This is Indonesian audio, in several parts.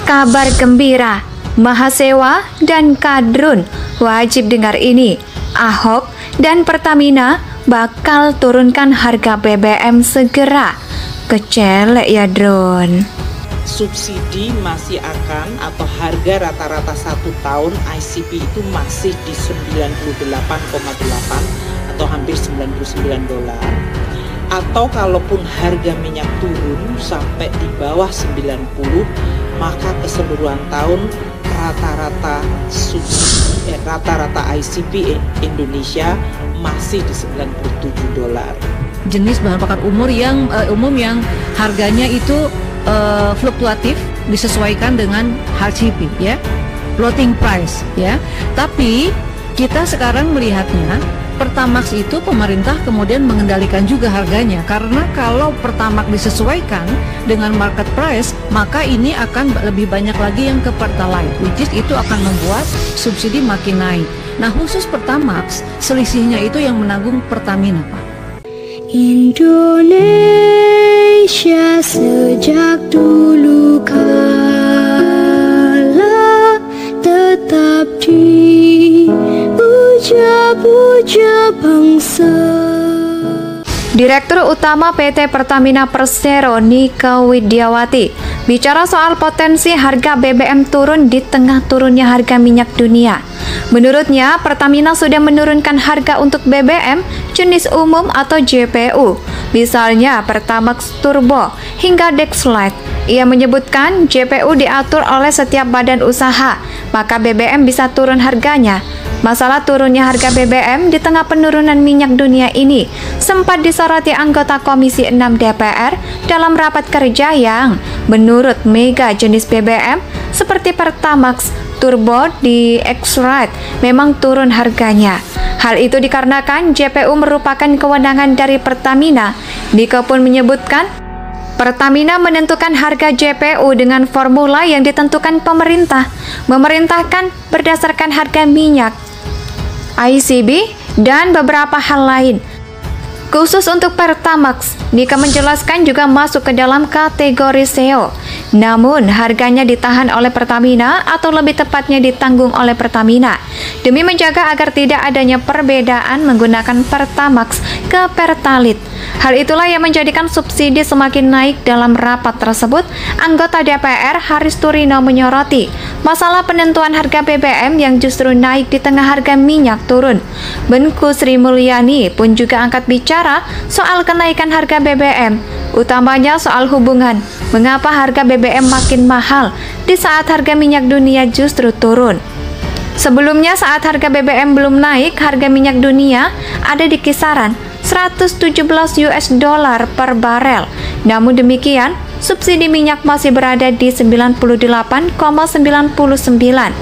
Kabar gembira, Mahasewa dan Kadrun wajib dengar ini. Ahok dan Pertamina bakal turunkan harga BBM segera. Kecelek ya, Drone. Subsidi masih akan atau harga rata-rata 1 tahun ICP itu masih di 98,8 atau hampir $99. Atau kalaupun harga minyak turun sampai di bawah 90, maka keseluruhan tahun rata-rata subsidi rata-rata ICP Indonesia masih di $97. Jenis bahan bakar umum yang harganya itu fluktuatif, disesuaikan dengan HCP ya, floating price ya. Tapi kita sekarang melihatnya Pertamax itu pemerintah kemudian mengendalikan juga harganya, karena kalau Pertamax disesuaikan dengan market price, maka ini akan lebih banyak lagi yang ke Pertalite, which is itu akan membuat subsidi makin naik. Nah, khusus Pertamax, selisihnya itu yang menanggung Pertamina, Pak. Indonesia sejak dulu kala tetap dipuja-puja bangsa. Direktur Utama PT Pertamina Persero Nike Widiawati bicara soal potensi harga BBM turun di tengah turunnya harga minyak dunia. Menurutnya, Pertamina sudah menurunkan harga untuk BBM jenis umum atau JPU, misalnya Pertamax Turbo hingga Dexlite. Ia menyebutkan JPU diatur oleh setiap badan usaha, maka BBM bisa turun harganya. Masalah turunnya harga BBM di tengah penurunan minyak dunia ini sempat disoroti anggota Komisi 6 DPR dalam rapat kerja yang menurut mega jenis BBM seperti Pertamax Turbo di X-Rite memang turun harganya. Hal itu dikarenakan JPU merupakan kewenangan dari Pertamina. Nike pun menyebutkan Pertamina menentukan harga JPU dengan formula yang ditentukan pemerintah, memerintahkan berdasarkan harga minyak, ICB, dan beberapa hal lain. Khusus untuk Pertamax, Nike menjelaskan juga masuk ke dalam kategori SEO. Namun, harganya ditahan oleh Pertamina atau lebih tepatnya ditanggung oleh Pertamina demi menjaga agar tidak adanya perbedaan menggunakan Pertamax ke Pertalite. Hal itulah yang menjadikan subsidi semakin naik. Dalam rapat tersebut, anggota DPR Haris Turino menyoroti masalah penentuan harga BBM yang justru naik di tengah harga minyak turun. Menku Sri Mulyani pun juga angkat bicara soal kenaikan harga BBM, utamanya soal hubungan mengapa harga BBM makin mahal di saat harga minyak dunia justru turun. Sebelumnya saat harga BBM belum naik, harga minyak dunia ada di kisaran $117 per barel. Namun demikian, subsidi minyak masih berada di 98,99.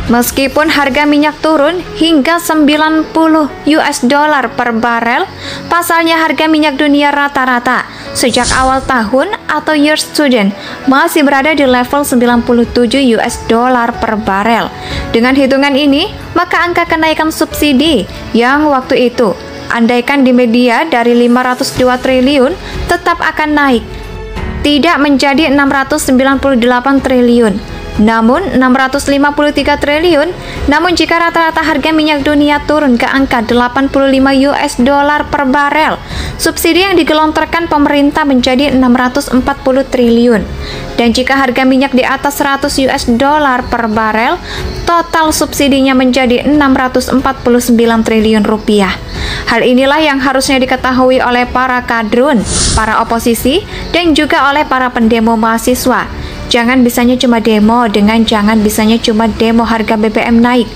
Meskipun harga minyak turun hingga $90 per barel, pasalnya harga minyak dunia rata-rata sejak awal tahun atau year student masih berada di level $97 per barel. Dengan hitungan ini, maka angka kenaikan subsidi yang waktu itu andaikan di media dari 502 triliun tetap akan naik, tidak menjadi 698 triliun, namun 653 triliun. Namun jika rata-rata harga minyak dunia turun ke angka $85 per barel, subsidi yang digelontorkan pemerintah menjadi 640 triliun. Dan jika harga minyak di atas $100 per barel, total subsidinya menjadi 649 triliun rupiah. Hal inilah yang harusnya diketahui oleh para kadrun, para oposisi, dan juga oleh para pendemo mahasiswa. Jangan bisanya cuma demo dengan jangan bisanya cuma demo harga BBM naik,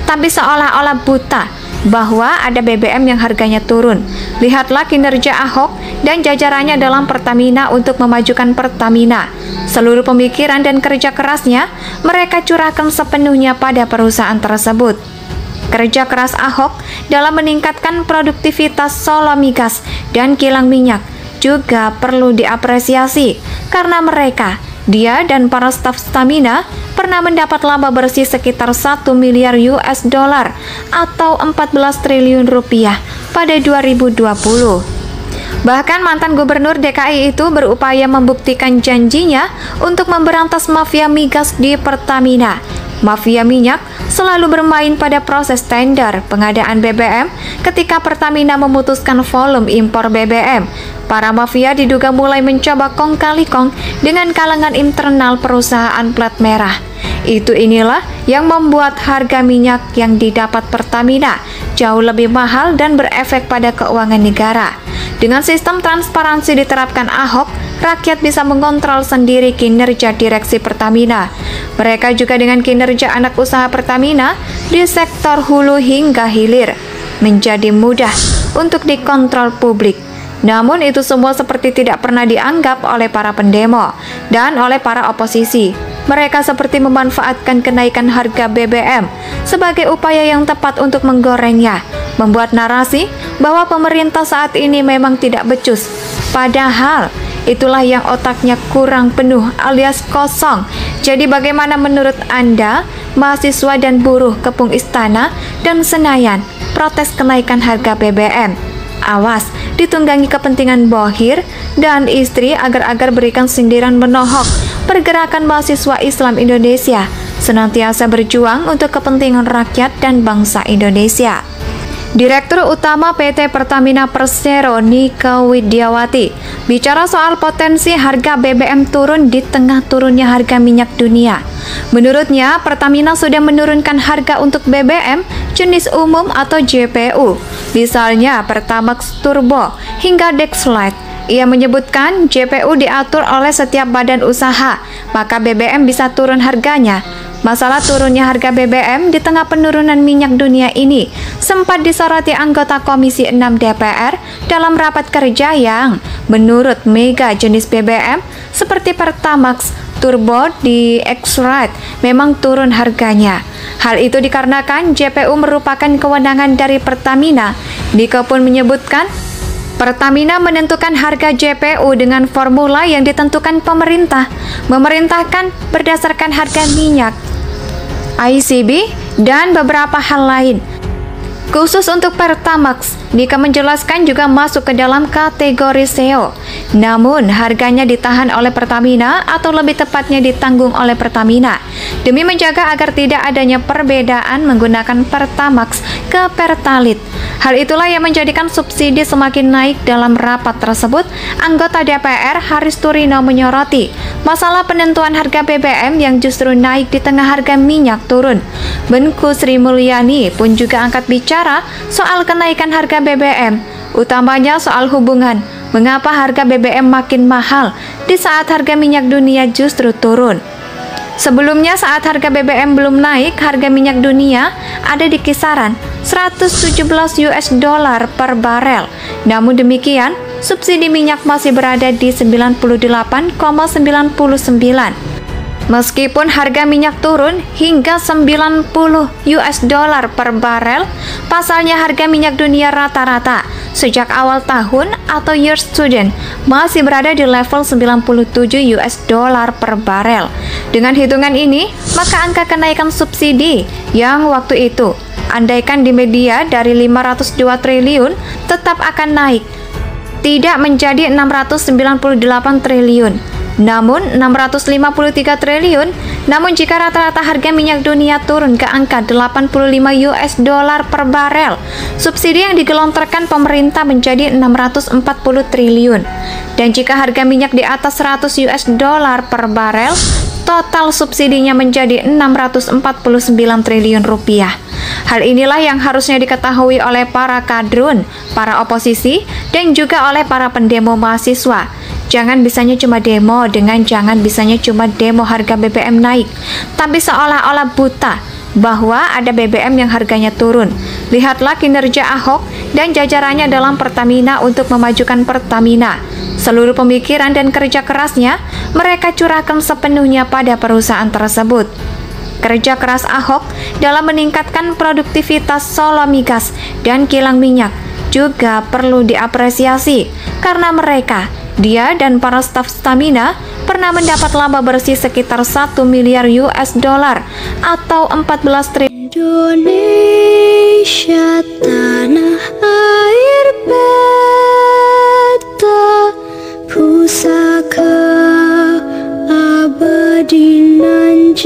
tapi seolah-olah buta bahwa ada BBM yang harganya turun. Lihatlah kinerja Ahok dan jajarannya dalam Pertamina untuk memajukan Pertamina. Seluruh pemikiran dan kerja kerasnya mereka curahkan sepenuhnya pada perusahaan tersebut. Kerja keras Ahok dalam meningkatkan produktivitas Solo Migas dan kilang minyak juga perlu diapresiasi karena mereka, dia dan para staf Stamina pernah mendapat laba bersih sekitar $1 miliar atau 14 triliun rupiah pada 2020. Bahkan mantan gubernur DKI itu berupaya membuktikan janjinya untuk memberantas mafia migas di Pertamina. Mafia minyak selalu bermain pada proses tender pengadaan BBM ketika Pertamina memutuskan volume impor BBM. Para mafia diduga mulai mencoba kong kali kong dengan kalangan internal perusahaan plat merah. Inilah yang membuat harga minyak yang didapat Pertamina jauh lebih mahal dan berefek pada keuangan negara. Dengan sistem transparansi diterapkan Ahok, rakyat bisa mengontrol sendiri kinerja direksi Pertamina. Mereka juga dengan kinerja anak usaha Pertamina di sektor hulu hingga hilir menjadi mudah untuk dikontrol publik. Namun itu semua seperti tidak pernah dianggap oleh para pendemo dan oleh para oposisi. Mereka seperti memanfaatkan kenaikan harga BBM sebagai upaya yang tepat untuk menggorengnya, membuat narasi bahwa pemerintah saat ini memang tidak becus. Padahal itulah yang otaknya kurang penuh alias kosong. Jadi bagaimana menurut Anda, mahasiswa dan buruh Kepung Istana dan Senayan protes kenaikan harga BBM? Awas, ditunggangi kepentingan bohir dan istri agar-agar berikan sindiran menohok. Pergerakan mahasiswa Islam Indonesia senantiasa berjuang untuk kepentingan rakyat dan bangsa Indonesia. Direktur Utama PT Pertamina Persero Nika Widiawati bicara soal potensi harga BBM turun di tengah turunnya harga minyak dunia. Menurutnya, Pertamina sudah menurunkan harga untuk BBM jenis umum atau JPU, misalnya Pertamax Turbo hingga Dexlite. Ia menyebutkan JPU diatur oleh setiap badan usaha, maka BBM bisa turun harganya. Masalah turunnya harga BBM di tengah penurunan minyak dunia ini sempat disoroti anggota Komisi 6 DPR dalam rapat kerja yang menurut mega jenis BBM seperti Pertamax Turbo di X-Rate memang turun harganya. Hal itu dikarenakan JPU merupakan kewenangan dari Pertamina. Nika pun menyebutkan Pertamina menentukan harga JPU dengan formula yang ditentukan pemerintah, memerintahkan berdasarkan harga minyak, ICB, dan beberapa hal lain. Khusus untuk Pertamax, Nika menjelaskan juga masuk ke dalam kategori SEO. Namun, harganya ditahan oleh Pertamina atau lebih tepatnya ditanggung oleh Pertamina demi menjaga agar tidak adanya perbedaan menggunakan Pertamax ke Pertalite. Hal itulah yang menjadikan subsidi semakin naik. Dalam rapat tersebut, anggota DPR Haris Turino menyoroti masalah penentuan harga BBM yang justru naik di tengah harga minyak turun. Menku Sri Mulyani pun juga angkat bicara soal kenaikan harga BBM, utamanya soal hubungan mengapa harga BBM makin mahal di saat harga minyak dunia justru turun. Sebelumnya saat harga BBM belum naik, harga minyak dunia ada di kisaran 117 US dollar per barel. Namun demikian, subsidi minyak masih berada di 98,99. Meskipun harga minyak turun hingga 90 US dollar per barel, pasalnya harga minyak dunia rata-rata sejak awal tahun atau year student masih berada di level 97 US dollar per barel. Dengan hitungan ini, maka angka kenaikan subsidi yang waktu itu andaikan di media dari 502 triliun tetap akan naik, tidak menjadi 698 triliun. Namun 653 triliun. Namun jika rata-rata harga minyak dunia turun ke angka 85 US dollar per barel, subsidi yang digelontorkan pemerintah menjadi 640 triliun. Dan jika harga minyak di atas 100 US dollar per barel, total subsidinya menjadi 649 triliun rupiah. Hal inilah yang harusnya diketahui oleh para kadrun, para oposisi, dan juga oleh para pendemo mahasiswa. Jangan bisanya cuma demo dengan jangan bisanya cuma demo harga BBM naik, tapi seolah-olah buta bahwa ada BBM yang harganya turun. Lihatlah kinerja Ahok dan jajarannya dalam Pertamina untuk memajukan Pertamina. Seluruh pemikiran dan kerja kerasnya mereka curahkan sepenuhnya pada perusahaan tersebut. Kerja keras Ahok dalam meningkatkan produktivitas Solo Migas dan kilang minyak juga perlu diapresiasi karena mereka, dia dan para staf Stamina pernah mendapat laba bersih sekitar 1 miliar US dollar atau 14 triliun. Indonesia tanah air beta. pusaka abadi nan